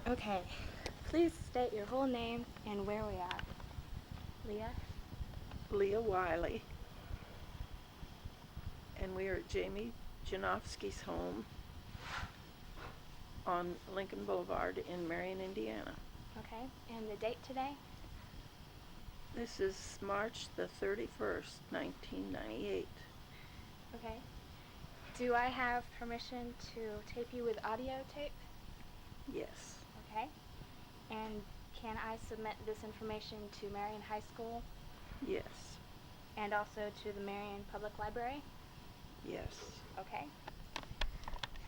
Okay. Please state your whole name and where we are. Leah? Leah Wiley, and we are at Jamie Janofsky's home on Lincoln Boulevard in Marion, Indiana. Okay. And the date today? This is March the 31st, 1998. Okay. Do I have permission to tape you with audio tape? Yes. Okay. And can I submit this information to Marion High School Yes. and also to the Marion Public Library? Yes. Okay.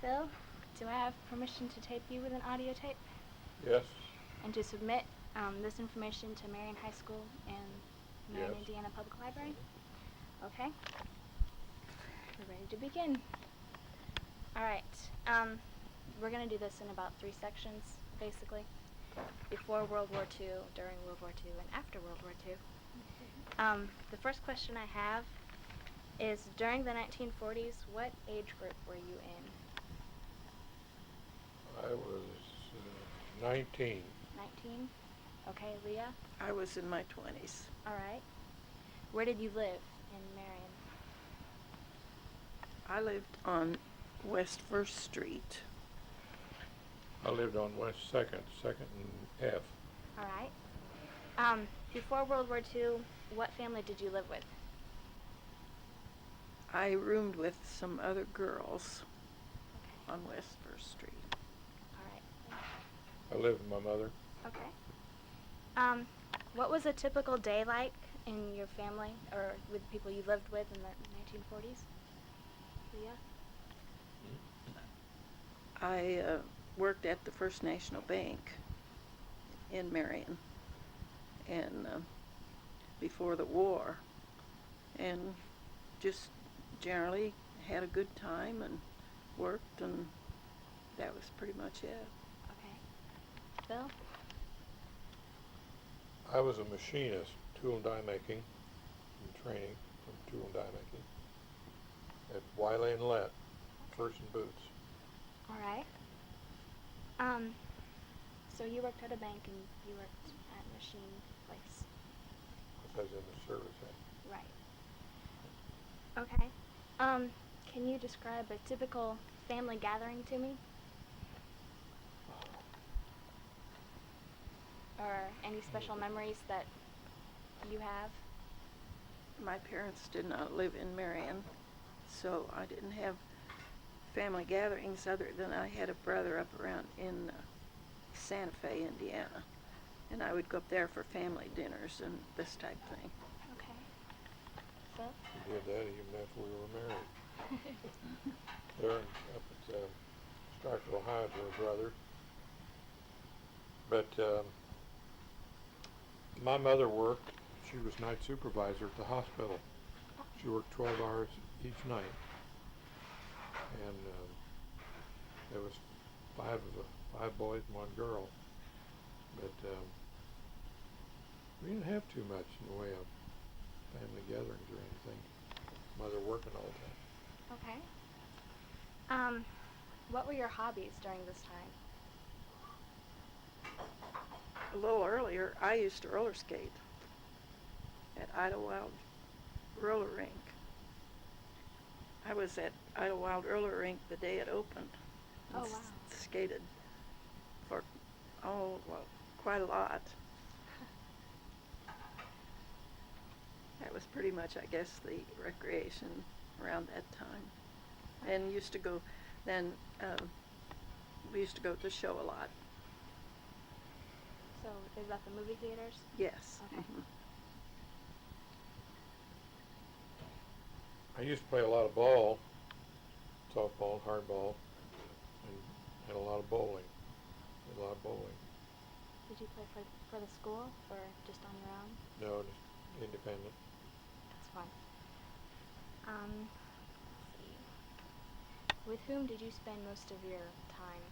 Phil, do I have permission to tape you with an audio tape? Yes. And to submit this information to Marion High School and Marion, Yes. Indiana Public Library? Okay. We're ready to begin. All right. We're going to do this in about 3 sections, basically. Before World War II, during World War II, and after World War II. The first question I have is, during the 1940s, what age group were you in? I was 19. 19? Okay, Leah? I was in my 20s. All right. Where did you live in Marion? I lived on West 1st Street. I lived on West 2nd and F. All right. Before World War II, what family did you live with? I roomed with some other girls Okay. on West 1st Street. All right. I lived with my mother. Okay. What was a typical day like in your family or with people you lived with in the 1940s? Leah? I worked at the First National Bank in Marion, and before the war, and just generally had a good time and worked, and that was pretty much it. Okay. Bill? I was a machinist, tool and die making, in training from tool and die making at Wiley and Lett, Persian boots. All right. So you worked at a bank and you worked at a machine place. I was in the service. Right. Okay. Can you describe a typical family gathering to me? Or any special memories that you have? My parents did not live in Marion, so I didn't have family gatherings other than I had a brother up around in Santa Fe, Indiana, and I would go up there for family dinners and this type thing. Okay. Phil? We did that even after we were married. There up at Starkville, Ohio, to her brother. But my mother worked. She was night supervisor at the hospital. She worked 12 hours each night, and there was 5 boys and 1 girl. But we didn't have too much in the way of family gatherings or anything. Mother working all the time. Okay. What were your hobbies during this time? A little earlier, I used to roller skate at Idlewild Roller Rink. I was at Idlewild Roller Rink the day it opened. Oh, and wow. Skated for, quite a lot. That was pretty much, I guess, the recreation around that time. And used to go, then we used to go to the show a lot. So is that the movie theaters? Yes. Okay. Mhm. I used to play a lot of ball, softball, hardball, and a lot of bowling. Did a lot of bowling. Did you play for the school or just on your own? No, just independent. That's fun. Let's see. With whom did you spend most of your time?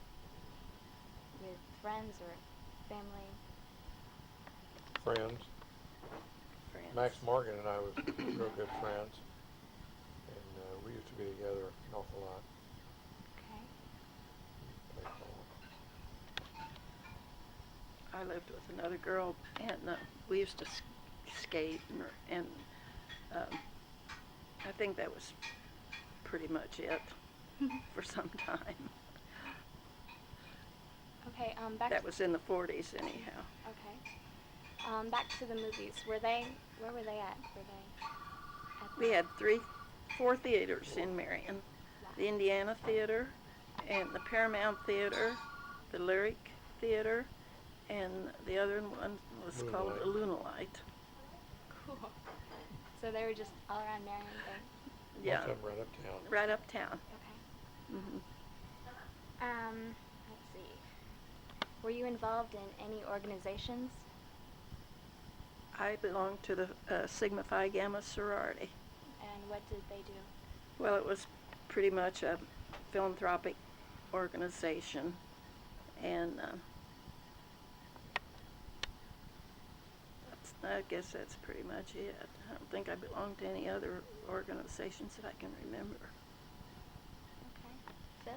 With friends or family? Friends. Friends. Max Morgan and I was real good friends, and we used to be together an awful lot. Okay. Play ball. I lived with another girl, and we used to skate, and I think that was pretty much it for some time. Okay, That was in the 40s anyhow. Okay. Back to the movies. Where were they at? Were they at We had 4 theaters in Marion. The Indiana Theater, and the Paramount Theater, the Lyric Theater, and the other one was called Lunalite. the Lunalite. Cool. So they were just all around Marion, right? Yeah, Most of them right uptown. right uptown. Okay. Hmm. Let's see. Were you involved in any organizations? I belonged to the Sigma Phi Gamma sorority. And what did they do? Well, it was pretty much a philanthropic organization, and I guess that's pretty much it. I don't think I belonged to any other organizations that I can remember. Okay. Phil?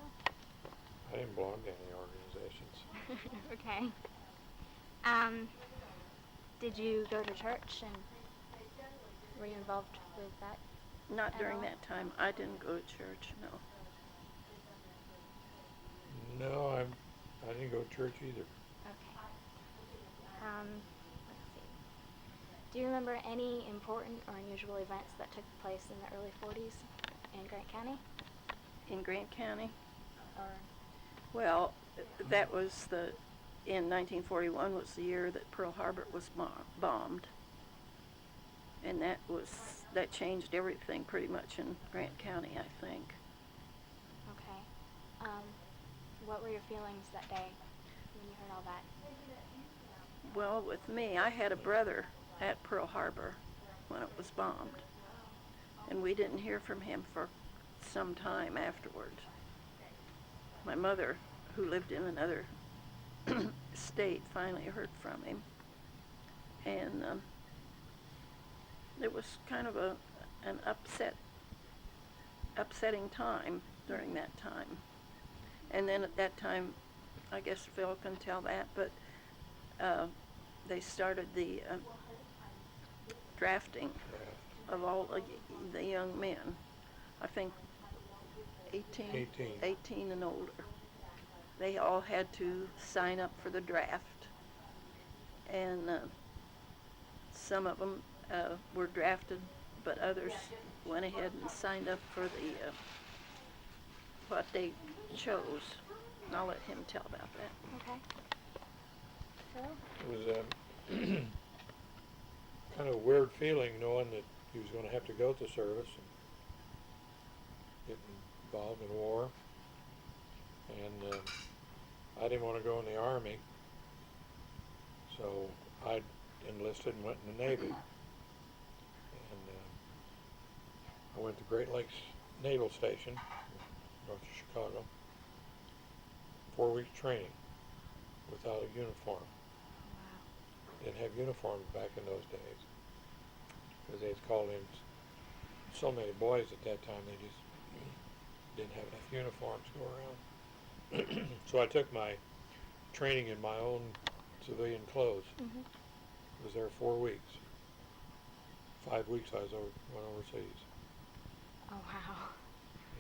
I didn't belong to any organizations. Okay. Did you go to church, and were you involved with that? Not At during all? that time. I didn't go to church, no. No, I didn't go to church either. Okay. Let's see. Do you remember any important or unusual events that took place in the early 40s in Grant County? In Grant County? Or Well, that was in 1941 was the year that Pearl Harbor was bombed. And that changed everything pretty much in Grant County, I think. okay. What were your feelings that day when you heard all that? Well, with me, I had a brother at Pearl Harbor when it was bombed. And we didn't hear from him for some time afterwards. My mother, who lived in another state, finally heard from him. And it was kind of an upsetting time during that time. And then at that time, I guess Phil can tell that, but they started the drafting of all the young men. I think 18 and older. They all had to sign up for the draft. And some of them were drafted, but others went ahead and signed up for what they chose. And I'll let him tell about that. Okay. Phil? It was kind of a weird feeling knowing that he was going to have to go to service and get involved in war. And I didn't want to go in the Army, so I enlisted and went in the Navy. And I went to Great Lakes Naval Station, north of Chicago. 4 weeks training without a uniform. Wow. Didn't have uniforms back in those days because they had called in so many boys at that time they just didn't have enough uniforms to go around. So I took my training in my own civilian clothes. Mm-hmm. Was there 4 weeks. 5 weeks I went overseas. Oh, wow.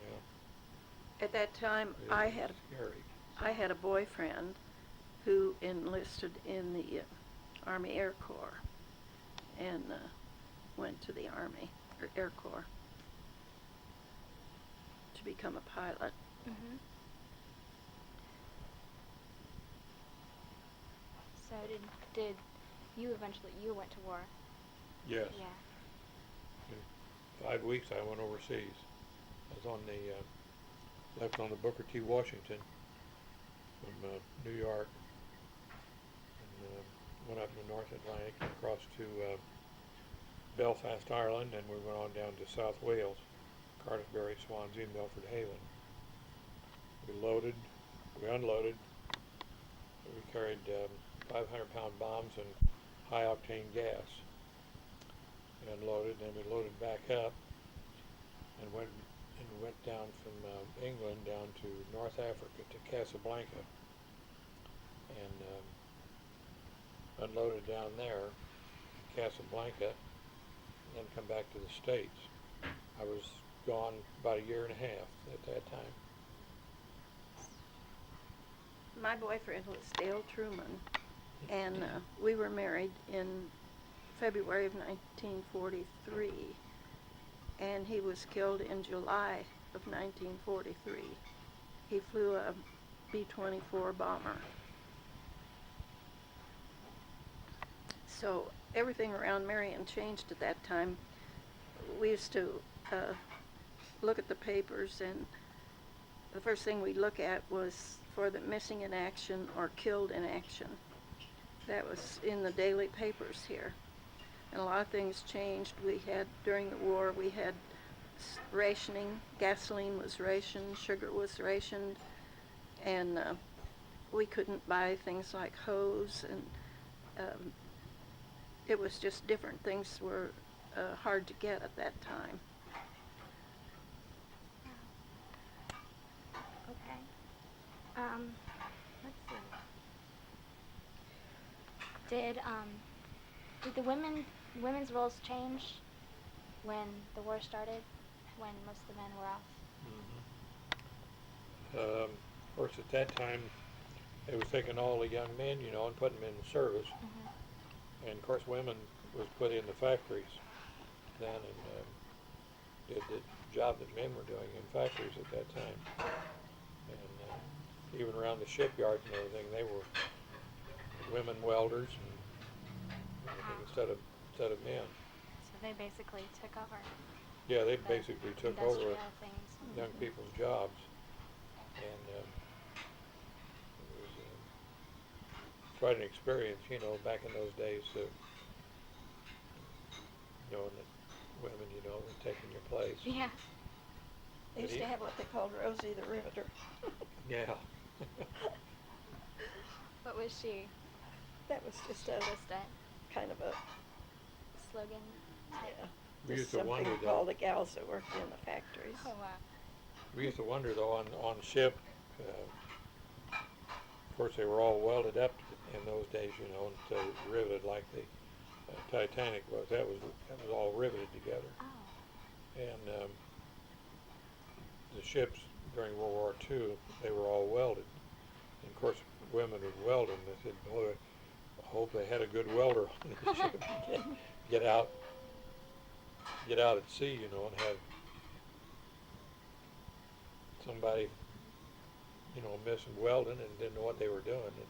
Yeah. At that time, It I was scary. had a boyfriend who enlisted in the Army Air Corps and went to the Army, or Air Corps, to become a pilot. Mm-hmm. So did you eventually, you went to war? Yes. Yeah. In 5 weeks I went overseas. I was on left on the Booker T. Washington from New York, and went up to the North Atlantic and across to Belfast, Ireland, and we went on down to South Wales, Cardiff-Barry, Swansea, and Milford Haven. We loaded, we unloaded, we carried 500-pound bombs and high-octane gas. We unloaded, and then we loaded back up and went down from England down to North Africa to Casablanca. And unloaded down there, Casablanca, and then come back to the States. I was gone about a year and a half at that time. My boyfriend was Dale Truman, and we were married in February of 1943, and he was killed in July of 1943. He flew a B-24 bomber. So everything around Marion changed at that time. We used to look at the papers, and the first thing we'd look at was for the missing in action or killed in action. That was in the daily papers here. And a lot of things changed. We had, during the war, we had rationing. Gasoline was rationed, sugar was rationed, and we couldn't buy things like hose, and it was just different. Things were hard to get at that time. Okay. Let's see. Did the women's roles change when the war started? When most of the men were off? Mm-hmm. Of course, at that time, they was taking all the young men, and putting them in the service. Mm-hmm. And of course, women was put in the factories then, and did the job that men were doing in factories at that time. And even around the shipyards and everything, they were women welders and everything instead of men. So they basically took over. Yeah, they basically took over things. young people's jobs, and it was quite an experience, back in those days, knowing that women, were taking your place. Yeah. They used to have what they called Rosie the Riveter. Yeah. What was she? That was just a kind of a slogan type. Yeah. We used to something wonder for all the gals that worked in the factories. Oh wow. We used to wonder though on the ship. Of course, they were all welded up in those days, and so riveted like the Titanic was. That was all riveted together. Oh. And the ships during World War II, they were all welded. And of course, women would weld, and they said, "Boy, I hope they had a good welder on the ship to get out at sea, and have somebody, missing welding and didn't know what they were doing, and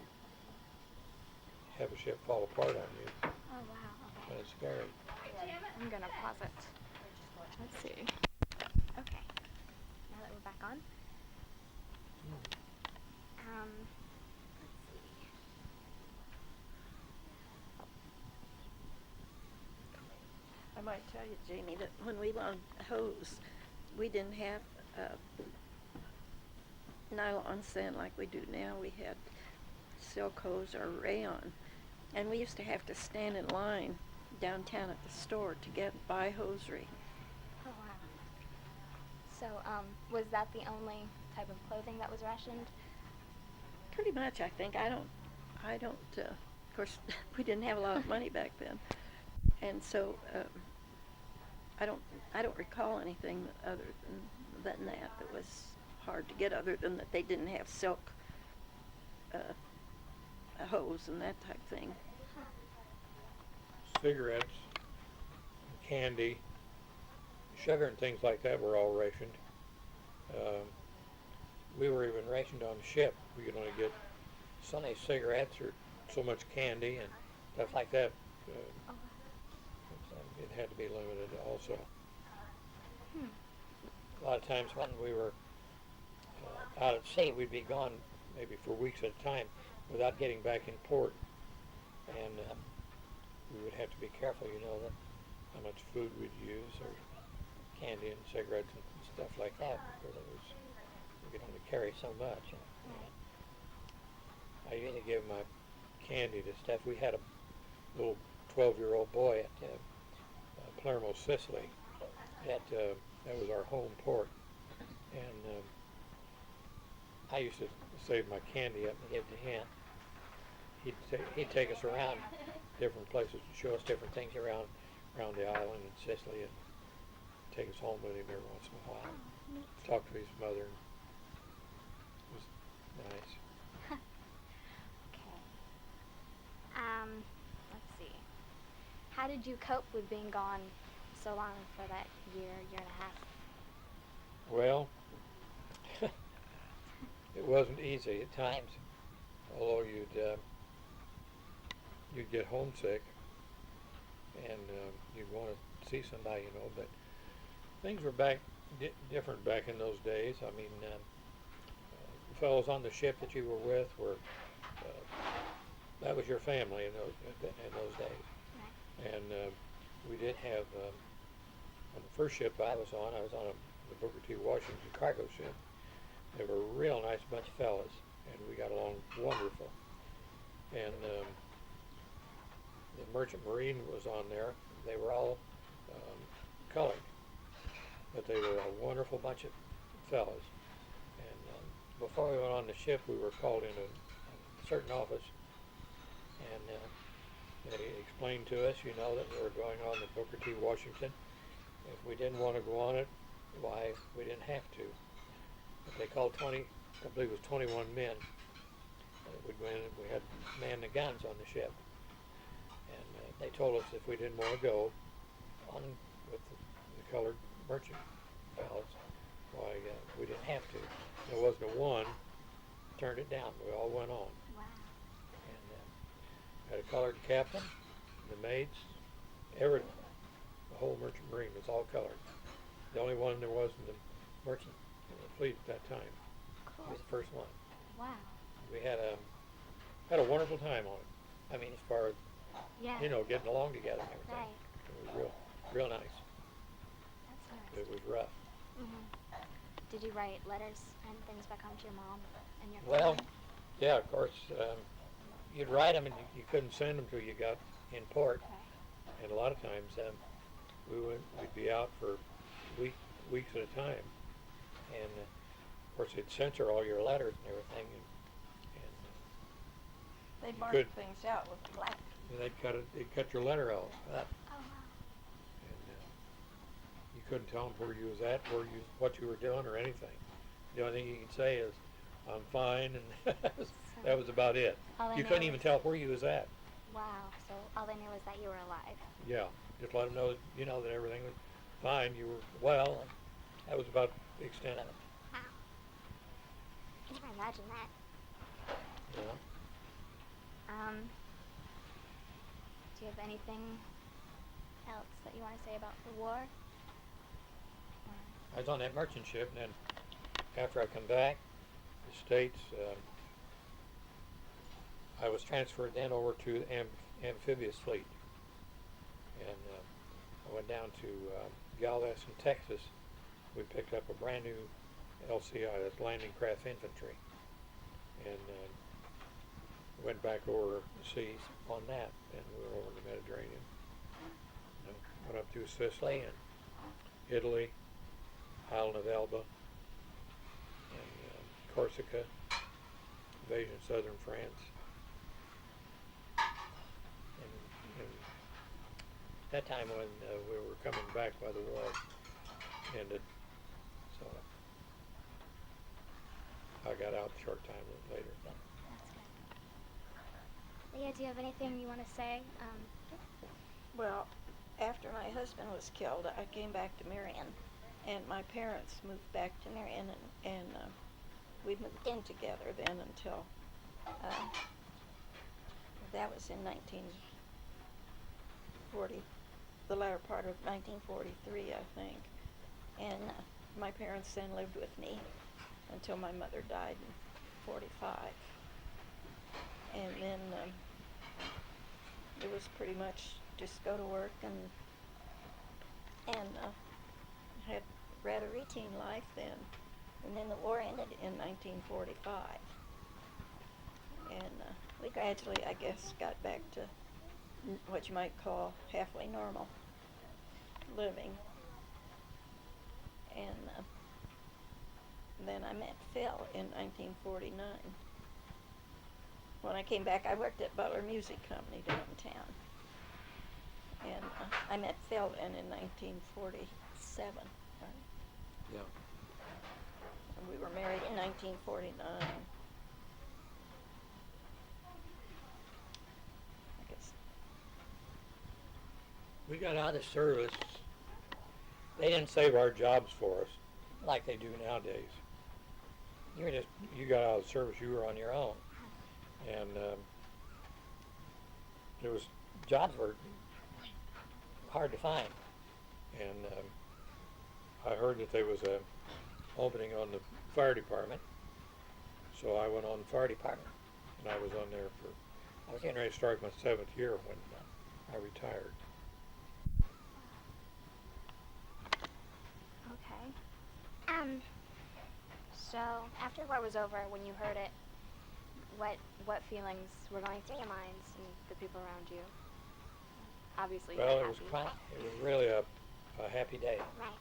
have a ship fall apart on you." Oh wow. Okay. That's scary. I'm gonna pause it. Let's see. Okay. Now that we're back on. Let's see. I might tell you, Jamie, that when we wound hose, we didn't have nylon sand like we do now. We had silk hose or rayon, and we used to have to stand in line downtown at the store to buy hosiery. Oh wow. So was that the only type of clothing that was rationed? Pretty much, I think. I don't. Of course, we didn't have a lot of money back then, and so I don't recall anything other than that was hard to get, other than that they didn't have silk hose and that type thing. Cigarettes, candy, sugar, and things like that were all rationed. We were even rationed on the ship. We could only get so many cigarettes or so much candy and stuff like that. It had to be limited also. A lot of times when we were out at sea, we'd be gone maybe for weeks at a time without getting back in port, and we would have to be careful, that how much food we'd use, or candy and cigarettes and stuff like that, because we could only carry so much. I usually give my candy to Steph. We had a little 12-year-old boy at Palermo, Sicily. That was our home port, and I used to save my candy up and give it to him. he'd take us around different places to show us different things around the island in Sicily, and take us home with him every once in a while. Oh, neat. Talk to his mother. It was nice. Okay. Let's see. How did you cope with being gone so long for that year and a half? Well, it wasn't easy at times, although you'd get homesick and you'd want to see somebody, you know. But things were different back in those days. I mean, the fellows on the ship that you were with were that was your family in those days. Right. And we did have on the first ship I was on the Booker T. Washington cargo ship. They were a real nice bunch of fellas, and we got along wonderful. And the Merchant Marine was on there. They were all colored, but they were a wonderful bunch of fellas. And before we went on the ship, we were called into a certain office, and they explained to us, you know, that we were going on the Booker T. Washington. If we didn't want to go on it, why, we didn't have to. But they called I believe it was 21 men. We'd go in and we had man the guns on the ship. And they told us if we didn't want to go on with the colored merchant fellas, why, we didn't have to. There wasn't a one turned it down. We all went on. Wow. And had a colored captain, the maids, the whole Merchant Marine was all colored. The only one there was in the merchant fleet at that time. Cool. He was the first one. Wow. We had a wonderful time on it. I mean, as far as, Yeah. you know, getting along together and everything. Right. It was real nice. That's nice. It was rough. Mm-hmm. Did you write letters and things back home to your mom and your Well, family? yeah, of course, you'd write them and you couldn't send them till you got in port. Okay. And a lot of times we'd be out for weeks at a time. And of course they'd censor all your letters and everything. And They You marked could. things out with black. they'd cut your letter off. Oh, wow. And you couldn't tell them where you was at, what you were doing, or anything. The only thing you could say is, "I'm fine," and that was about it. All they You knew couldn't even was- tell where you was at. Wow. So all they knew was that you were alive. Yeah, just let them know, that everything was fine. You were well. And that was about the extent of it. Wow. I can never imagine that. Yeah. Do you have anything else that you want to say about the war? I was on that merchant ship, and then after I come back, the States, I was transferred then over to the amphibious fleet, and I went down to Galveston, Texas. We picked up a brand new LCI, that's Landing Craft Infantry, and went back over the seas on that, and we were over the Mediterranean. And went up through Sicily and Italy, Island of Elba, and Corsica, invasion of southern France. And that time when we were coming back by the war ended, so I got out a short time later. That's good. Leah, do you have anything you want to say? Well, after my husband was killed, I came back to Marion, and my parents moved back to Marion, and we moved in together then until that was in 1940, the latter part of 1943, I think. And my parents then lived with me until my mother died in 45. And then it was pretty much just go to work and had rather routine life then. And then the war ended in 1945. And we gradually, I guess, got back to what you might call halfway normal living. And then I met Phil in 1949. when I came back, I worked at Butler Music Company downtown. And I met Phil in 1947. Right? Yeah. And we were married in 1949. I guess. We got out of service. They didn't save our jobs for us like they do nowadays. You got out of service, you were on your own. And jobs were hard to find. And I heard that there was a opening on the fire department. So I went on the fire department. And I was on there I was getting ready to start my 7th year when I retired. Okay. So after the war was over, when you heard it, what feelings were going through your minds and the people around you? Obviously, you Well, were it was happy. it was really a happy day. Right.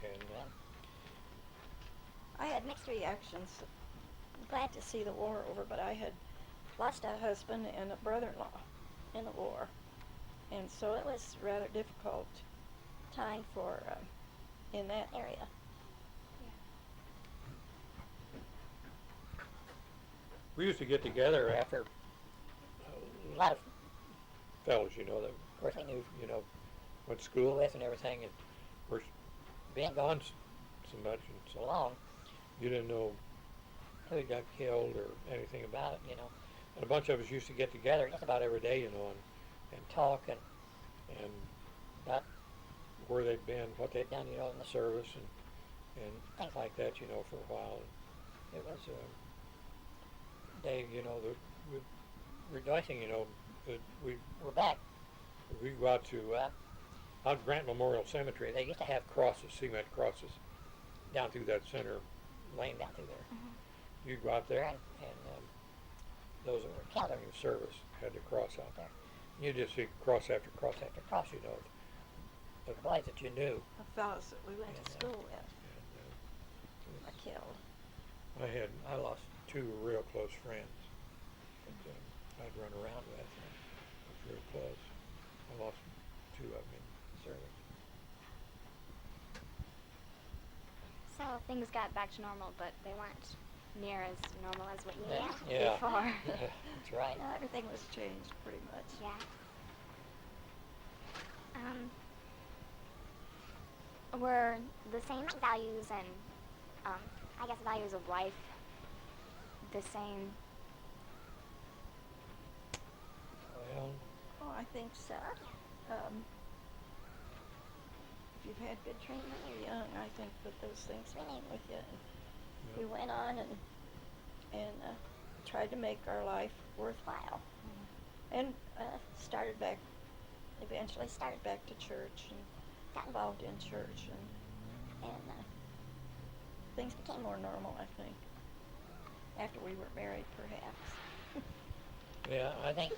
And I had mixed reactions. Glad to see the war over, but I had lost a husband and a brother-in-law in the war. And so it was rather difficult time for in that area. we used to get together after a lot of fellows, that of course I knew, went to school with and everything, and of course being gone so much and so long, you didn't know who got killed or anything about it, And a bunch of us used to get together just about every day, and talk and about where they'd been, what they'd done, in the service and things like that, for a while. And it was a day, that rejoicing, that we were back. We go out to out Grant Memorial Cemetery. They used to have crosses, cement crosses, down through that center lane down through there. Mm-hmm. You'd go out there and those that were killed in your service had to cross out there. You just see cross after cross after cross, of boys that you knew. The fellows that we went to school with were killed. I lost 2 real close friends that I'd run around with. Was real close. I lost 2 of them in service. So things got back to normal, but they weren't near as normal as what you knew Yeah. before. That's right. No, everything was changed pretty much. Yeah. Were the same values and, I guess, values of life the same? Well, Oh, I think so. If you've had good training when you're young, I think that those things remain with you. And we went on and tried to make our life worthwhile. And eventually started back to church and got involved in church and things became more normal, I think, after we were married, perhaps. yeah, I think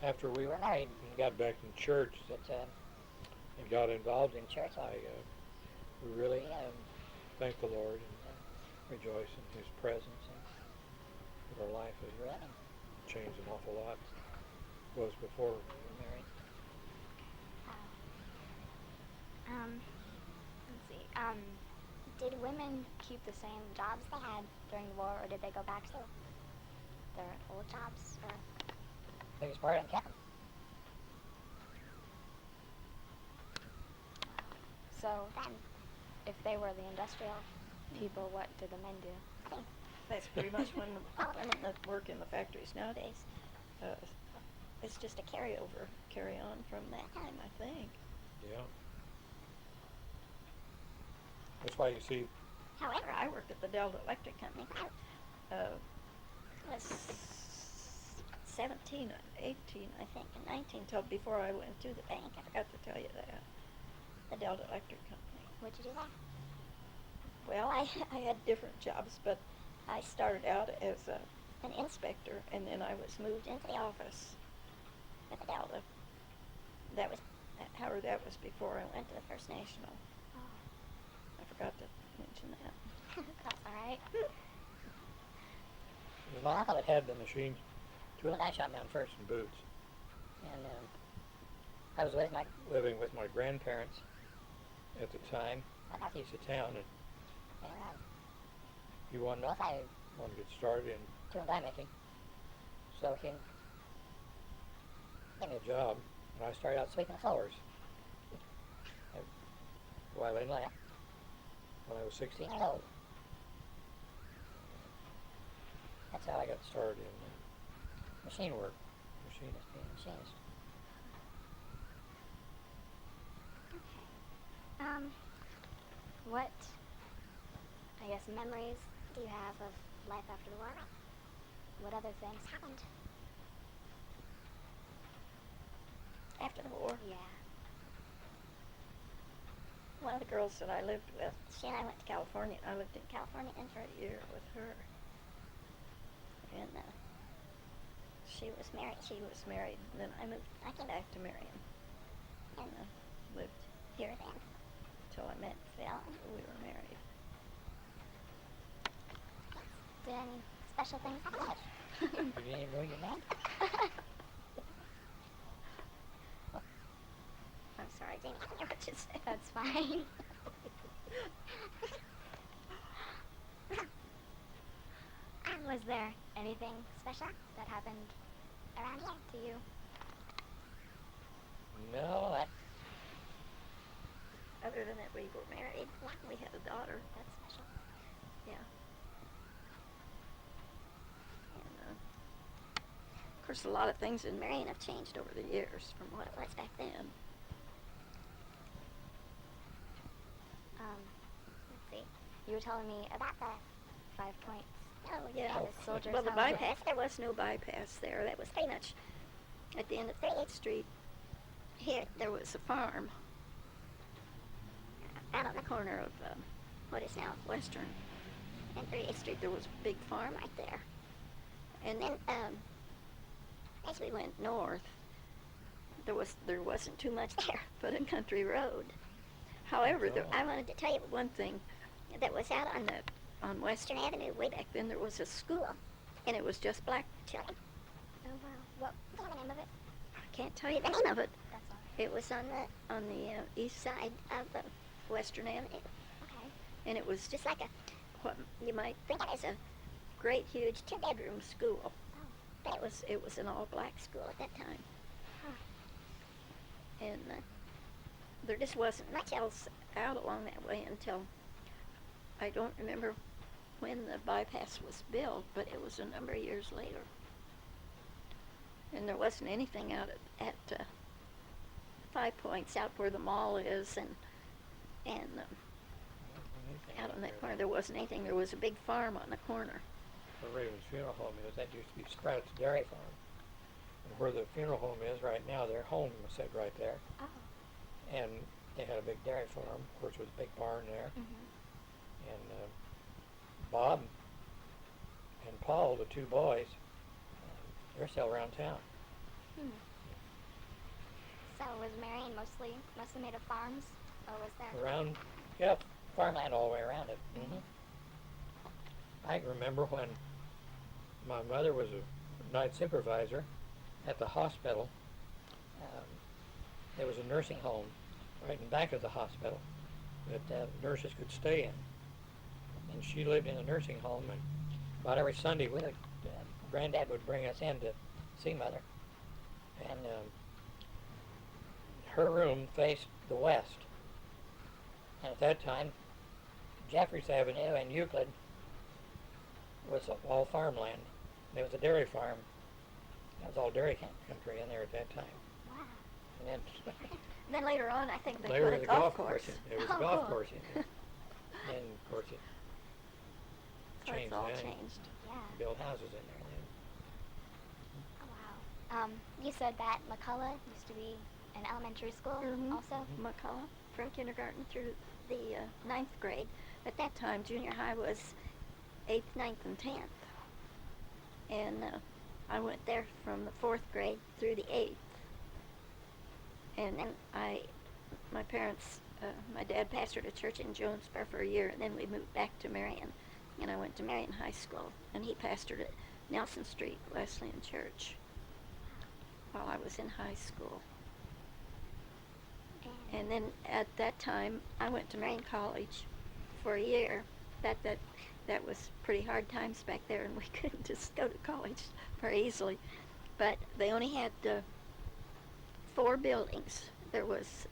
after we were married and got back in church and got involved in church, we really thank the Lord and rejoice in His presence and that our life has really changed an awful lot. It was before we were married. Let's see. Did women keep the same jobs they had during the war, or did they go back to their old jobs? Or? Biggest part of them kept them. So then, if they were the industrial people, what did the men do? That's pretty much when the women that work in the factories nowadays, it's just a carry on from that time, I think. Yeah. That's why you see. However, I worked at the Delta Electric Company. I was 17, 18, I think, and 19 till before I went to the bank. I forgot to tell you that. The Delta Electric Company. What'd you do there? Well, I had different jobs, but I started out as an inspector, and then I was moved into the office at the Delta. However, that was before I went to the First National. Oh. I forgot to mention that. That's all right. My uncle had the machine tool, and I shot down first in Boots. And I was living with my grandparents at the time, northeast of town, and he wanted to get started in tool die making. So he gave me a job, and I started out sweeping floors at WWII when I was 16 years old. That's how I got started in machine work, being a machinist. Okay. What, I guess, memories do you have of life after the war? What other things happened? After the war, Yeah. one of the girls that I lived with, she and I went to California. I lived in California for a year with her. And she was married, and then I came back to Marion and lived here then until I met Phil and we were married. Did any special things happen? You didn't know your name? I'm sorry, Jamie, I can't hear what you said. That's fine. Was there anything special that happened around here to you? No, Other than that we were married, we had a daughter. That's special. Yeah. And of course, a lot of things in Marion have changed over the years from what it was back then. Let's see. You were telling me about the 5 points. Oh, yeah. And the soldiers' Well, the home. bypass, there was no bypass there. That was pretty much at the end of 38th Street. Here, there was a farm out on the corner of what is now Western and 38th Street. There was a big farm right there. And then as we went north, there wasn't too much there but a country road. However, I wanted to tell you one thing that was out on Western Avenue way back then. There was a school, and it was just black children. Oh, wow. What's the name of it? I can't tell you the name of it. That's all right. It was on the east side of Western Avenue, Okay. and it was just like what you might think of as a great, huge 2-bedroom school. Oh. But it was an all-black school at that time. Huh. And there just wasn't much else out along that way until, I don't remember when the bypass was built, but it was a number of years later. And there wasn't anything out at 5 Points, out where the mall is, and out on that corner there wasn't anything. There was a big farm on the corner. Where Raven's funeral home is, that used to be Sprout's Dairy Farm. And where the funeral home is right now, their home was set right there. Oh. And they had a big dairy farm, of course, with a big barn there. Mm-hmm. And Bob and Paul, the two boys, they're still around town. So was Marion mostly made of farms, or was there? Around, yeah, farmland all the way around it. Mm-hmm. I can remember when my mother was a night supervisor at the hospital. There was a nursing home right in back of the hospital that nurses could stay in. And she lived in a nursing home, and about every Sunday, Granddad would bring us in to see Mother. And her room faced the west. And at that time, Jeffries Avenue and Euclid was all farmland. There was a dairy farm. That was all dairy country in there at that time. Wow. And Then later on, I think they then later put a the golf course. There was a golf course in there. And of course it So changed it's all then. changed. Yeah. Built houses in there then. Oh, wow. You said that McCullough used to be an elementary school Mhm. also? McCullough, from kindergarten through the 9th grade. At that time, junior high was 8th, 9th, and 10th. And I went there from the 4th grade through the 8th. And then my parents, my dad pastored a church in Jonesboro for a year, and then we moved back to Marion. And I went to Marion High School, and he pastored Nelson Street Wesleyan Church while I was in high school. And then at that time, I went to Marion College for a year. That was pretty hard times back there, and we couldn't just go to college very easily. But they only had 4 buildings. There was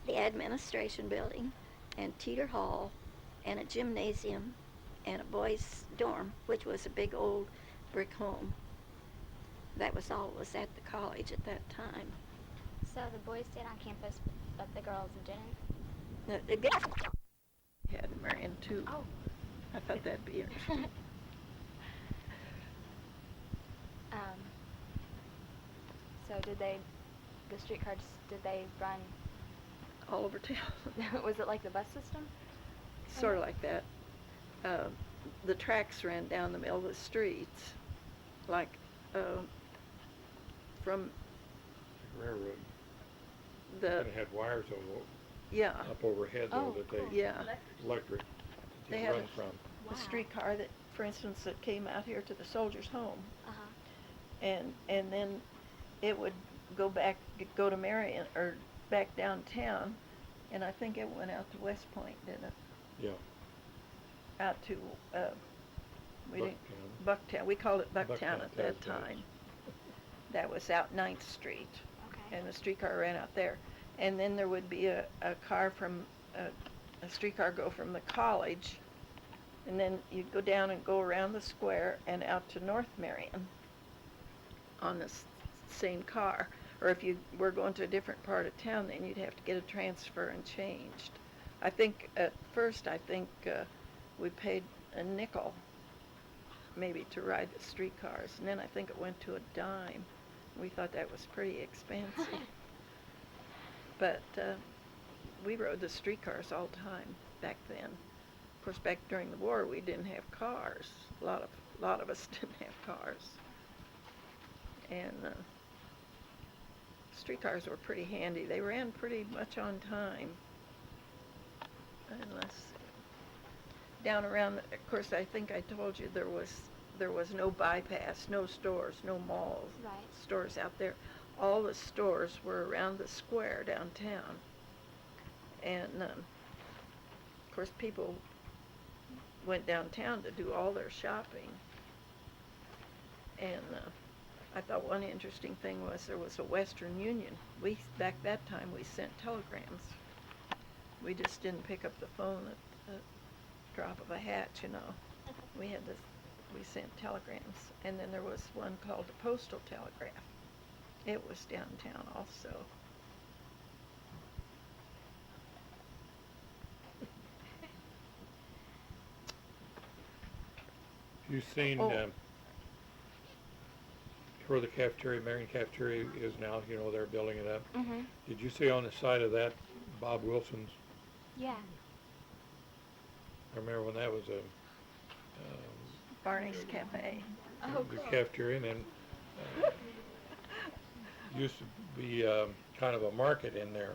the administration building, and Teeter Hall, and a gymnasium, and a boys' dorm, which was a big old brick home. That was all that was at the college at that time. So the boys stayed on campus, but the girls didn't? The girls had Marion too. Oh. I thought that'd be interesting. So the streetcars, did they run, All over town. was it like the bus system? Sort of like that. The tracks ran down the middle of the streets, like from Railroad. the, And it had wires yeah, up overhead though Oh, that cool. they, yeah. electric, They you had run a- from. The streetcar that, for instance, that came out here to the soldiers' home, Uh-huh. and then it would go to Marion, or back downtown, and I think it went out to West Point, didn't it? Yeah. Out to, we didn't, Bucktown. Bucktown, we called it Bucktown Bucktown at that those days. time. That was out 9th Street, Okay. and the streetcar ran out there. And then there would be a car from, a streetcar go from the college, and then you'd go down and go around the square and out to North Marion on the same car. Or if you were going to a different part of town, then you'd have to get a transfer and changed. I think at first, we paid a nickel maybe to ride the streetcars, and then I think it went to a dime. We thought that was pretty expensive. But we rode the streetcars all the time back then. Of course, back during the war, we didn't have cars. A lot of us didn't have cars. And streetcars were pretty handy. They ran pretty much on time. Unless down around, of course, I think I told you there was no bypass, no stores, no malls, Right. stores out there. All the stores were around the square downtown. And of course, people went downtown to do all their shopping. And I thought one interesting thing was there was a Western Union. Back that time, we sent telegrams. We just didn't pick up the phone at the drop of a hat, you know. We sent telegrams. And then there was one called the Postal Telegraph. It was downtown also. You've seen Oh. where the cafeteria, Marion Cafeteria is now, you know, they're building it up. Mm-hmm. Did you see on the side of that Bob Wilson's? Yeah. I remember when that was a Barney's Cafe. Oh, the cool. cafeteria, and then used to be kind of a market in there.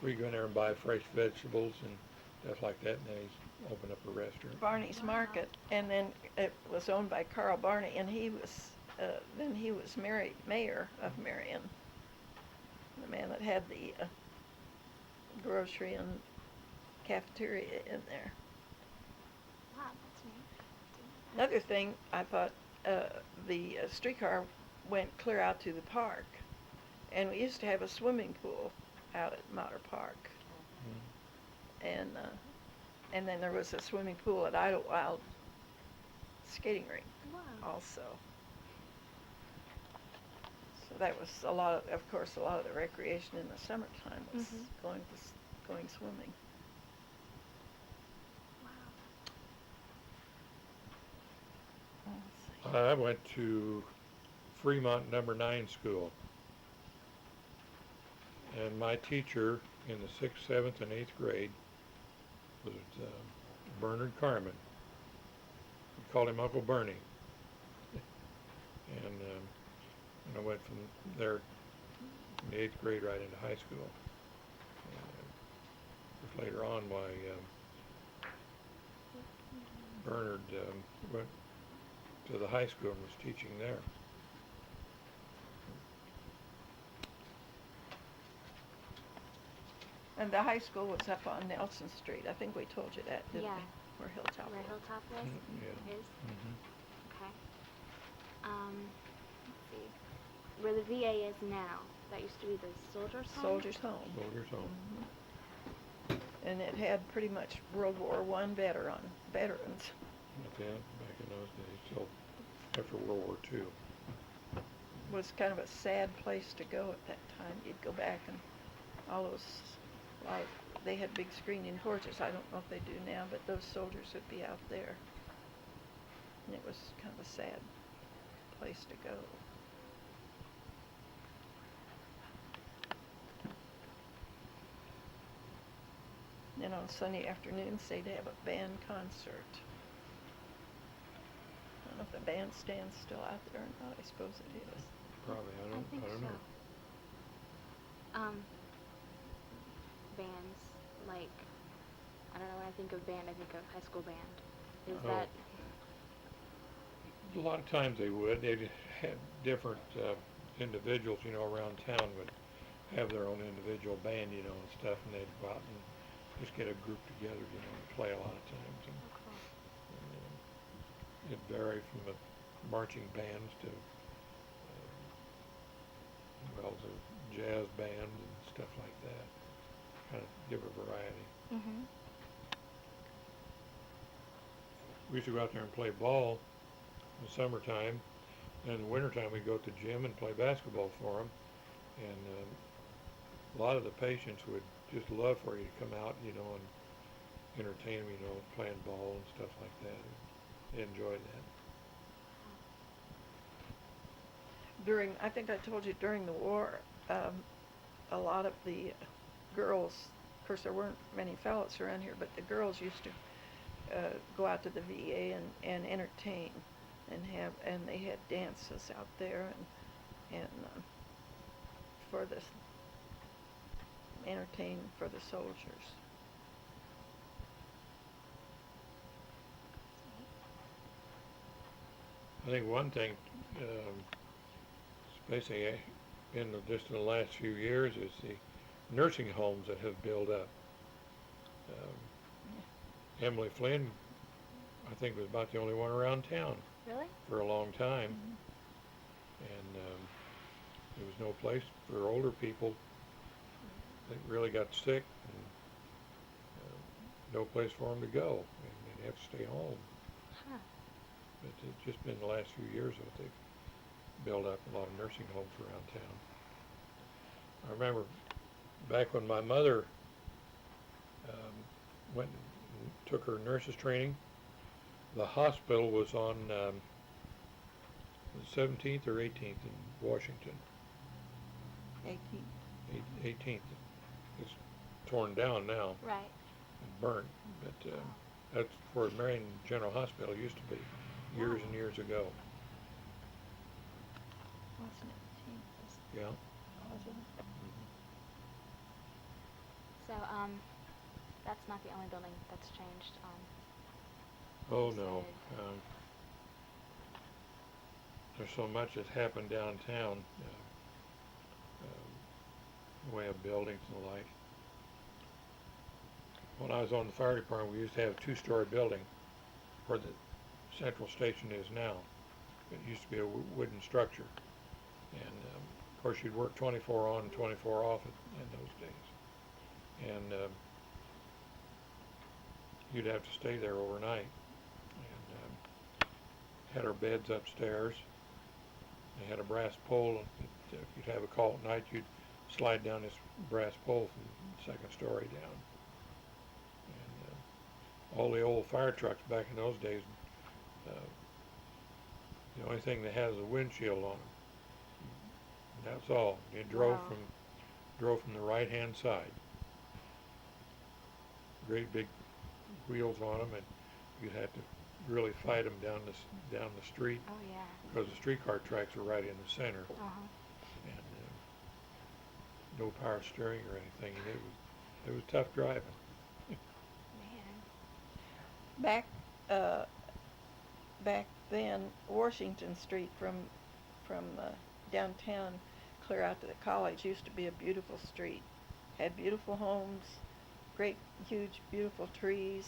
We go in there and buy fresh vegetables and stuff like that, and then he's opened up a restaurant. Barney's Market, and then it was owned by Carl Barney, and he was mayor of Marion, the man that had the grocery and cafeteria in there. Wow, that's neat. Another thing, I thought the streetcar went clear out to the park, and we used to have a swimming pool out at Motter Park, and then there was a swimming pool at Idlewild skating rink Wow. also. So that was of course, a lot of the recreation in the summertime was Mhm. going swimming. Wow. Let's see. I went to Fremont number 9 school, and my teacher in the 6th, 7th, and 8th grade was Bernard Carmen. We called him Uncle Bernie. And I went from there in the 8th grade right into high school. And, later on, Bernard to the high school and was teaching there. And the high school was up on Nelson Street. I think we told you that, didn't Yeah. we? Where Hilltop Where was. Hilltop was? Yeah. Is? Mm-hmm. Okay. Let's see. Where the VA is now. That used to be the Soldiers' Home? Soldiers' Home. Soldiers Home. And it had pretty much World War I veterans. But yeah, back in those days, so after World War II. Was kind of a sad place to go at that time. You'd go back and all those, like, they had big screening porches. I don't know if they do now, but those soldiers would be out there. And it was kind of a sad place to go. Then on Sunday afternoons, they'd have a band concert. I don't know if the bandstand's still out there or not. I suppose it is. Probably, I don't think know. so. Bands, like, I don't know, when I think of band, I think of high school band. Is Oh. that, A lot of times they would. They'd have different individuals, you know, around town would have their own individual band, you know, and stuff, and they'd go out and just get a group together, you know, and play a lot of times. And, it'd vary from the marching bands to, well, the jazz bands and stuff like that. Kind of give a variety. mm-hmm. We used to go out there and play ball in the summertime, and in the wintertime we'd go to the gym and play basketball for them. And a lot of the patients would just love for you to come out, you know, and entertain them, you know, playing ball and stuff like that. They enjoyed that. I think I told you during the war, a lot of the girls, of course there weren't many fellows around here, but the girls used to go out to the VA and entertain and they had dances out there and for the entertain for the soldiers. I think one thing, especially just in the last few years, is the nursing homes that have built up. Emily Flynn, I think, was about the only one around town Really? for a long time. And there was no place for older people that really got sick, and no place for them to go, and they'd have to stay home. Huh. But it's just been the last few years that they've built up a lot of nursing homes around town. I remember back when my mother went and took her nurse's training, the hospital was on the 17th or 18th in Washington. 18th. It's torn down now Right. and burnt, but that's where Marion General Hospital used to be years and years ago. Wasn't it? Yeah. Wasn't it? So, that's not the only building that's changed. Oh you no. said- There's so much that's happened downtown, the way of buildings and the like. When I was on the fire department, we used to have a two-story building where the central station is now. It used to be a wooden structure. And of course you'd work 24 on and 24 off in those days. And you'd have to stay there overnight. And had our beds upstairs. They had a brass pole, and if you'd have a call at night, you'd slide down this brass pole from the second story down. And all the old fire trucks back in those days, the only thing they had was a windshield on them. That's all. You drove Wow. from the right-hand side. Great big wheels on them, and you'd have to really fight them down the street, Oh, yeah. because the streetcar tracks are right in the center, Uh-huh. and no power steering or anything. And it was tough driving. Man. Back then Washington Street from downtown clear out to the college used to be a beautiful street. Had beautiful homes, great, huge, beautiful trees,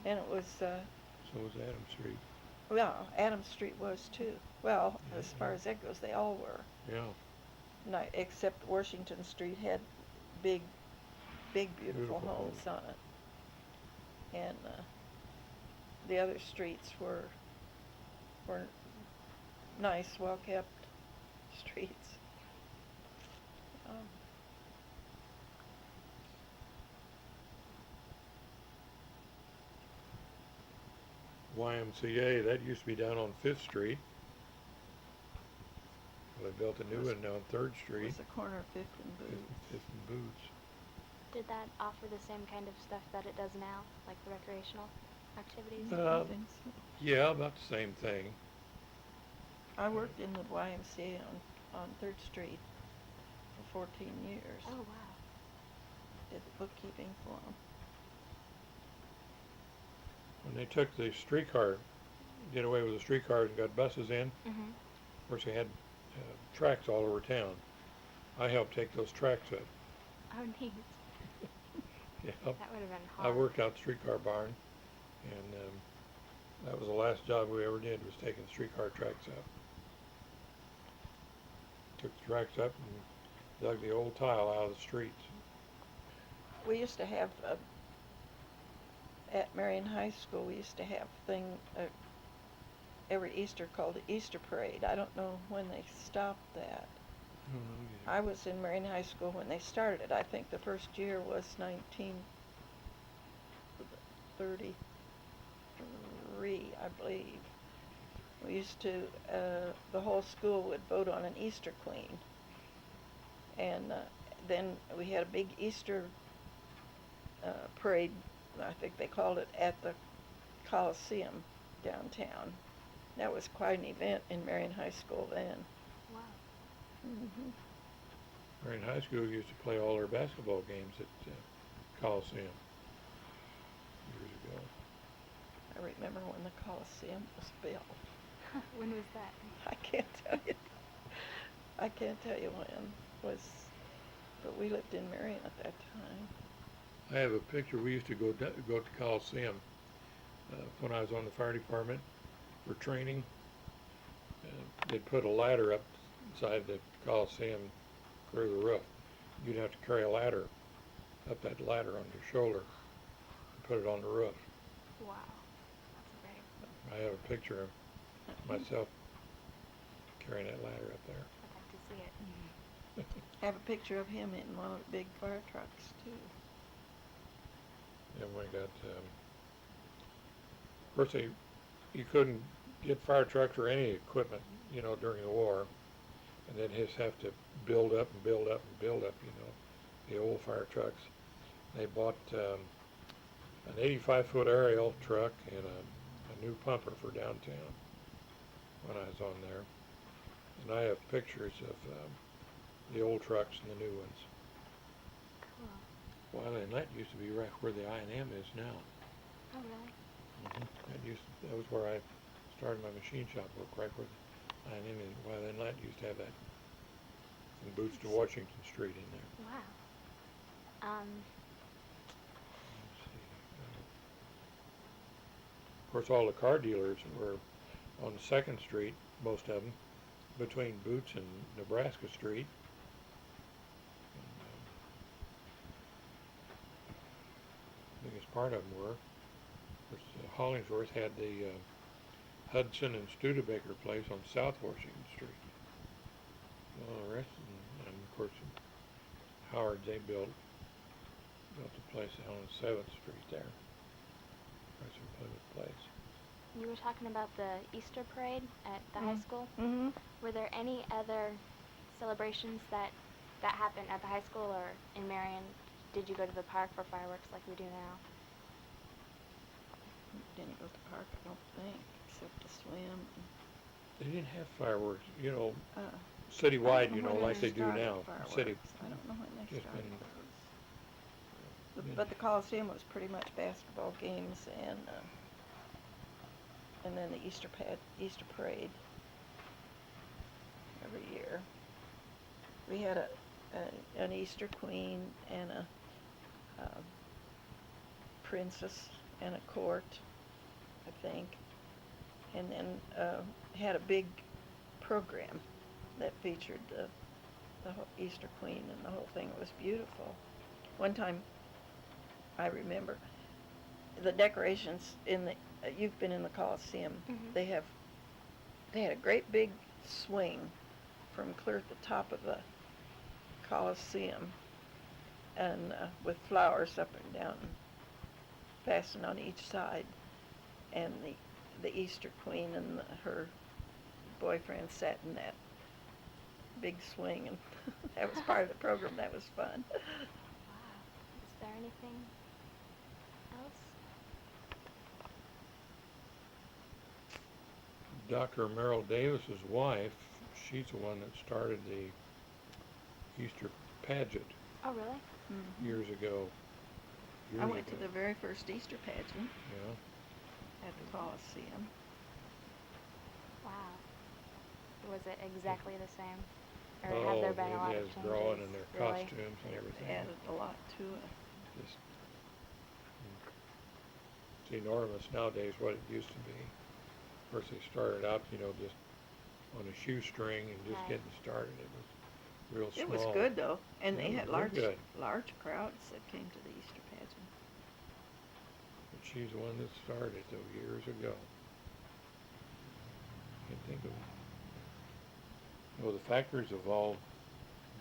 and it was, So was Adam Street. well, Adams Street was too. Well, Yeah, as far yeah. as that goes, they all were. Yeah. No, except Washington Street had big, beautiful Beautiful homes homes. on it. And the other streets were nice, well-kept streets. YMCA, that used to be down on 5th Street. Well, they built a new Was- one down 3rd It Street. was the corner of Fifth and 5th Booth. and Boots. Did that offer the same kind of stuff that it does now, like the recreational activities? I think so. Yeah, about the same thing. I worked in the YMCA on 3rd Street for 14 years. Oh wow. Did the bookkeeping for them. When they took the streetcar, did away with the streetcars and got buses in, Mhm. of course they had tracks all over town. I helped take those tracks up. Oh neat. Yeah. That would have been hard. I worked out the streetcar barn, and that was the last job we ever did, was taking the streetcar tracks up. Took the tracks up and dug the old tile out of the streets. We used to have, at Marion High School, we used to have every Easter called the Easter Parade. I don't know when they stopped that. I was in Marion High School when they started it. I think the first year was 1933, I believe. We used to, the whole school would vote on an Easter queen. And then we had a big Easter parade, I think they called it, at the Coliseum downtown. That was quite an event in Marion High School then. Wow. Mm-hmm. Marion High School used to play all their basketball games at Coliseum years ago. I remember when the Coliseum was built. When was that? I can't tell you. I can't tell you when but we lived in Marion at that time. I have a picture. We used to go to Coliseum when I was on the fire department for training. They'd put a ladder up inside the Coliseum through the roof. You'd have to carry a ladder up that ladder on your shoulder and put it on the roof. Wow. That's great. I have a picture of myself carrying that ladder up there. I'd like to see it. I have a picture of him in one of the big fire trucks too. And we got, of course, you couldn't get fire trucks or any equipment, during the war, and they'd just have to build up and build up and build up, the old fire trucks. They bought an 85-foot aerial truck and a new pumper for downtown when I was on there. And I have pictures of the old trucks and the new ones. Cool. Wiley and that used to be right where the I&M is now. Oh really? That was where I started my machine shop work, right where the I&M is. Wiley and that used to have that. And Boots to Washington Street in there. Wow. Let's see. Of course, all the car dealers were on 2nd Street, most of them, between Boots and Nebraska Street. And, biggest part of them were. Of course, Hollingsworth had the Hudson and Studebaker place on South Washington Street. All the rest, and of course, Howard, they built the place down on 7th Street there. Right in Plymouth Place. You were talking about the Easter parade at the high school. Mm-hmm. Were there any other celebrations that happened at the high school or in Marion? Did you go to the park for fireworks like we do now? Didn't go to the park, I don't think, except to swim. They didn't have fireworks, I citywide, don't know when like they do started now. fireworks. City. I don't know when they just started been- those. But the Coliseum was pretty much basketball games and and then the Easter parade every year. We had an Easter queen and a princess and a court, I think, and then had a big program that featured the whole Easter queen and the whole thing. It was beautiful. One time, I remember the decorations in the. You've been in the Coliseum. Mhm. They had a great big swing from clear at the top of the Coliseum, and with flowers up and down, fastened on each side, and the Easter queen and her boyfriend sat in that big swing, and that was part of the program. That was fun. Wow. Is there anything else? Dr. Merrill Davis's wife, she's the one that started the Easter pageant Oh, really? Mhm. years ago. I went to the very first Easter pageant Yeah. at the Coliseum. Wow. Was it exactly the same? Or Oh, have there been a lot it of has changes? grown in their really? costumes and everything. Added a lot to it. Just, it's enormous nowadays what it used to be. Of course, they started out, just on a shoestring and just Right. getting started. It was real small. It was good though, and Yeah, they it had was real good. large crowds that came to the Easter pageant. But she's the one that started it, though, years ago. Can't think of it. The factories have all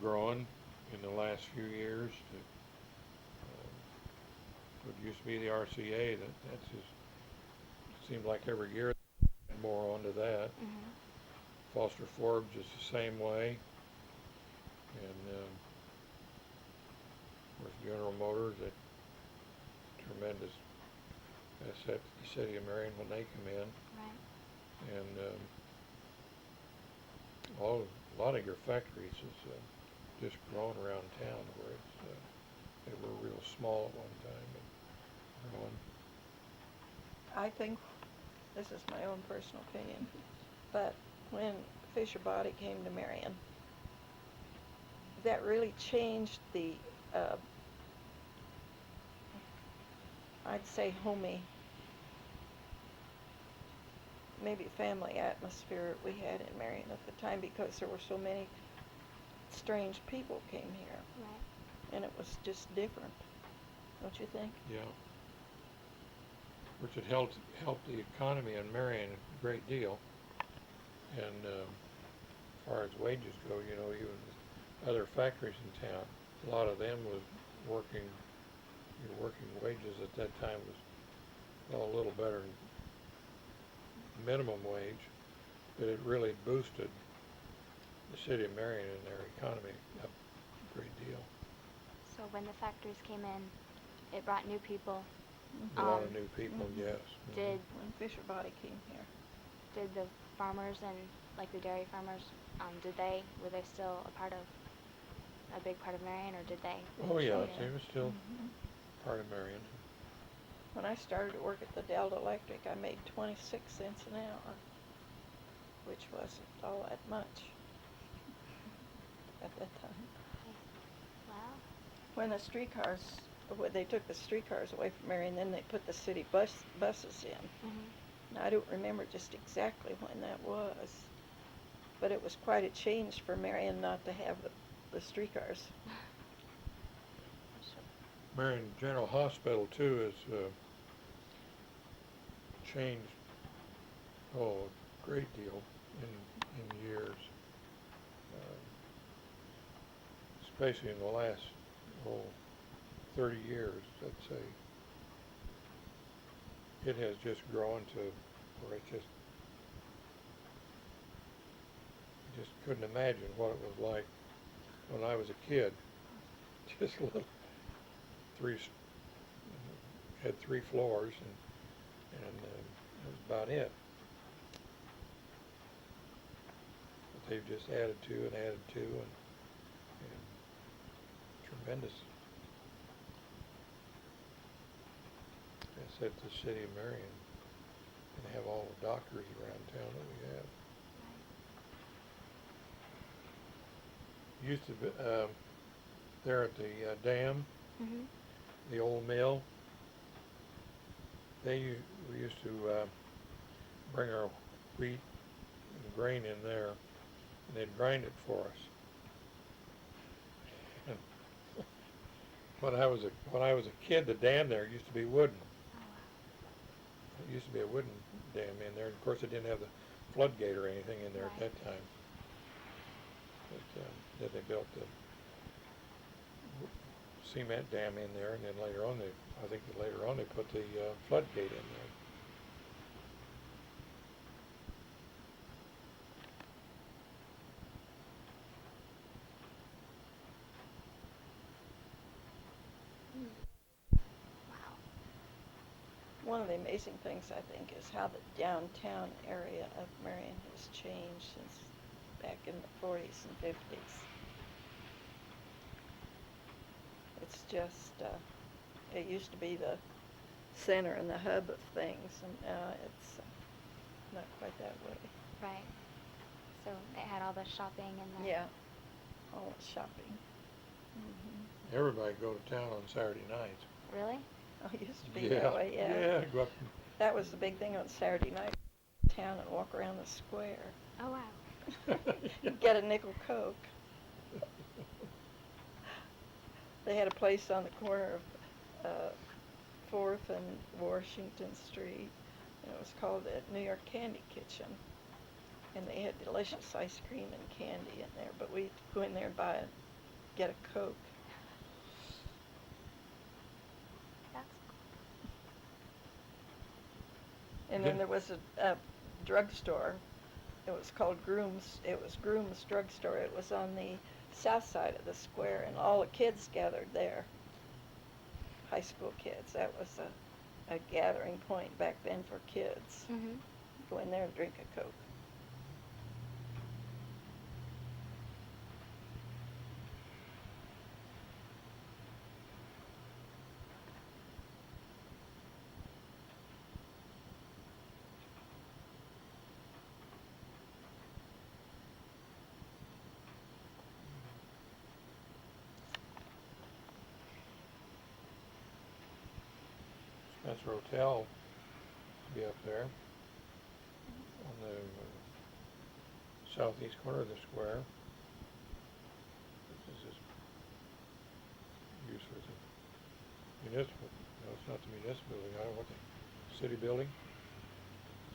grown in the last few years. What used to be the RCA, that's just, it seems like every year more onto that. Mhm. Foster Forbes is the same way. And of course, General Motors, a tremendous asset to the city of Marion when they come in. Right. And a lot of your factories is just growing around town, where they were real small at one time and growing. I think, this is my own personal opinion, but when Fisher Body came to Marion, that really changed the, I'd say homey, maybe family atmosphere we had in Marion at the time, because there were so many strange people came here, Right. and it was just different, don't you think? Yeah. Which had helped the economy in Marion a great deal. And as far as wages go, even other factories in town, a lot of them was working wages at that time was a little better than minimum wage, but it really boosted the city of Marion and their economy up a great deal. So when the factories came in, it brought new people. A lot of new people, Mhm. yes. Did When Fisher Body came here. did the farmers and like the dairy farmers, were they still a big part of Marion, or did they? Oh yeah, Yeah. they were still Mhm. part of Marion. When I started to work at the Delta Electric, I made 26 cents an hour, which wasn't all that much at that time. Wow. When they took the streetcars away from Marion, then they put the city buses in. Mhm. Now, I don't remember just exactly when that was, but it was quite a change for Marion not to have the streetcars. Marion General Hospital too has changed a great deal in years, especially in the last 30 years. I'd say it has just grown to where it just couldn't imagine what it was like when I was a kid. Just a little had 3 floors, and that was about it. But they've just added to and added to, and tremendous asset to the city of Marion. and have all the doctors around town that we have. Used to be, there at the dam, Mhm. the old mill, we used to bring our wheat and grain in there, and they'd grind it for us. And when I was a kid, the dam there used to be wooden. Oh, wow. It used to be a wooden dam in there, and of course it didn't have the floodgate or anything in there at Right. that time. But then they built the cement dam in there, and then later on I think that later on they put the floodgate in there. Wow. One of the amazing things, I think, is how the downtown area of Marion has changed since back in the 40s and 50s. It's just, it used to be the center and the hub of things, and now it's not quite that way. Right. So it had all the shopping and the. Yeah, all the shopping. Mm-hmm. Everybody go to town on Saturday nights. Really? Oh, it used to be that way, yeah. Yeah, go up. That was the big thing on Saturday night, town and walk around the square. Oh, wow. Get a nickel Coke. They had a place on the corner of 4th and Washington Street, and it was called the New York Candy Kitchen. And they had delicious ice cream and candy in there, but we'd go in there and get a Coke. That's And then Yeah. there was a drugstore. It was called Groom's. It was Groom's Drugstore. It was on the south side of the square, and all the kids gathered there. High school kids. That was a gathering point back then for kids. cool. Mhm. Go in there and drink a Coke. Spencer Hotel be up there on the southeast corner of the square. This is just used for the municipal. No, it's not the municipal building. I don't know what the city building.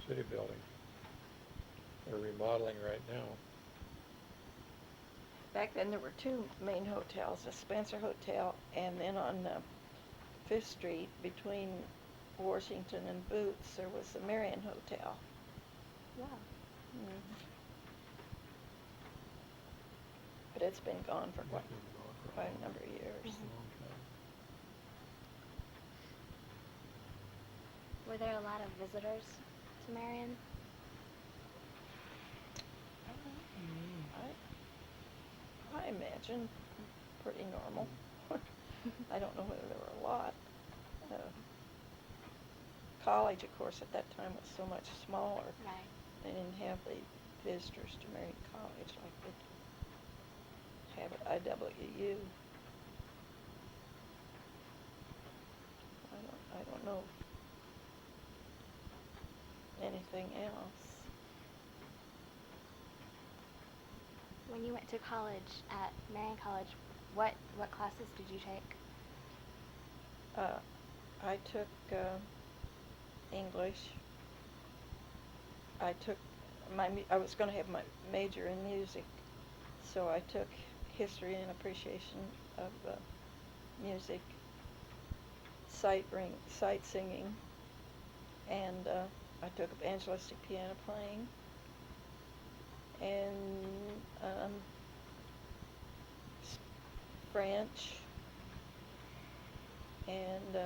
City building. They're remodeling right now. Back then there were two main hotels, the Spencer Hotel, and then on 5th Street between Washington and Boots there was the Marion Hotel. Wow. Mm-hmm. But it's been gone for quite a number of years. Mhm. Were there a lot of visitors to Marion? I imagine pretty normal. I don't know whether there were a lot. College, of course, at that time was so much smaller. Right. They didn't have the visitors to Marion College like they have at IWU. I don't know anything else. When you went to college at Marion College, what classes did you take? I took English. I was going to have my major in music, so I took history and appreciation of music, sight singing, and I took evangelistic piano playing, and French, and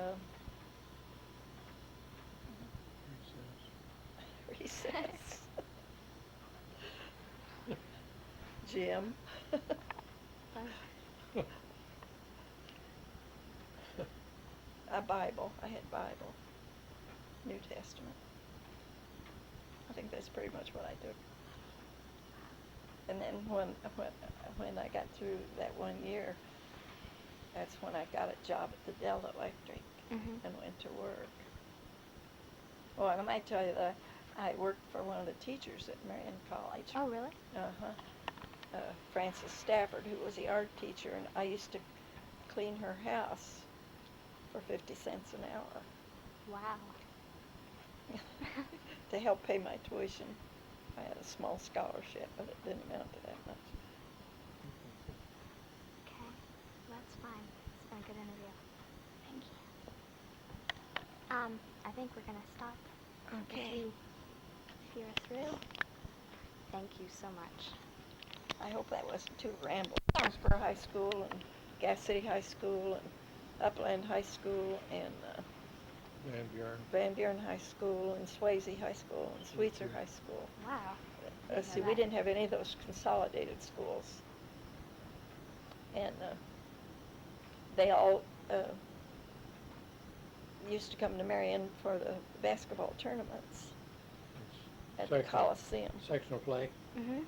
recess. Gym. Fun. A Bible. I had Bible. New Testament. I think that's pretty much what I took. And then when I got through that 1 year, that's when I got a job at the Dell Electric Mhm. and went to work. Well, I might tell you that I worked for one of the teachers at Marion College. Oh, really? Frances Stafford, who was the art teacher, and I used to clean her house for 50 cents an hour Wow. to help pay my tuition. I had a small scholarship, but it didn't amount to that much. Okay, that's fine. It's been a good interview. Thank you. I think we're gonna stop. Okay. If you're through. Thank you so much. I hope that wasn't too rambling. Jonesboro High School and Gas City High School and Upland High School and Van Buren. Van Buren High School and Swayze High School and Sweetser High School. Wow. See, we didn't have any of those consolidated schools. And they all used to come to Marion for the basketball tournaments at the Coliseum. Sectional play. Mhm.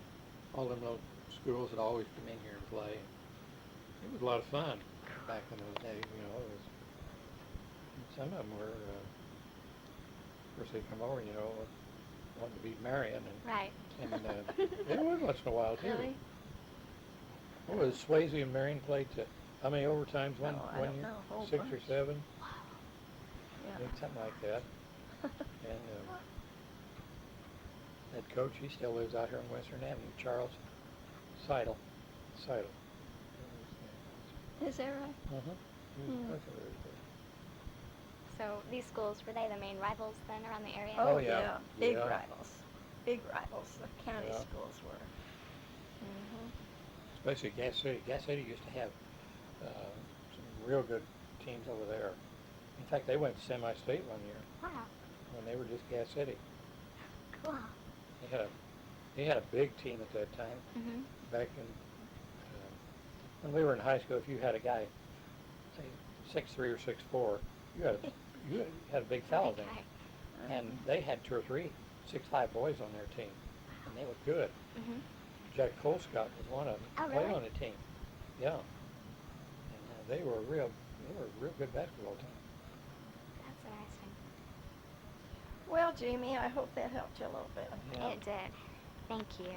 All them little schools would always come in here and play. It was a lot of fun back in those days, you know. It was, some of them were, of course, they'd come over, you know, wanting to beat Marion. Right. And it was once in a while, too. Really? What was Swayze and Marion played to, how many overtimes one I don't year? know, a whole 6 or bunch. 7? Yeah. I think something like that. And that coach, he still lives out here on Western Avenue, Charles Seidel. Is that right? So these schools, were they the main rivals then around the area? Oh, yeah. Big Yeah. rivals. Big rivals. The county Yeah. schools were. Especially Gas City. Gas City used to have some real good teams over there. In fact, they went to semi-state one year Wow. when they were just Gas City. Cool. They had a big team at that time. Mhm. Back in when we were in high school, if you had a guy, say 6'3" or 6'4", you had a big fellow then. Okay. And they had 2 or 3 6'5" boys on their team, and they were good. Mhm. Jack Colescott was one of them. Oh, Played really? on the team. Yeah. And they were a real good basketball team. That's interesting. Well, Jamie, I hope that helped you a little bit. Yeah. It did. Thank you.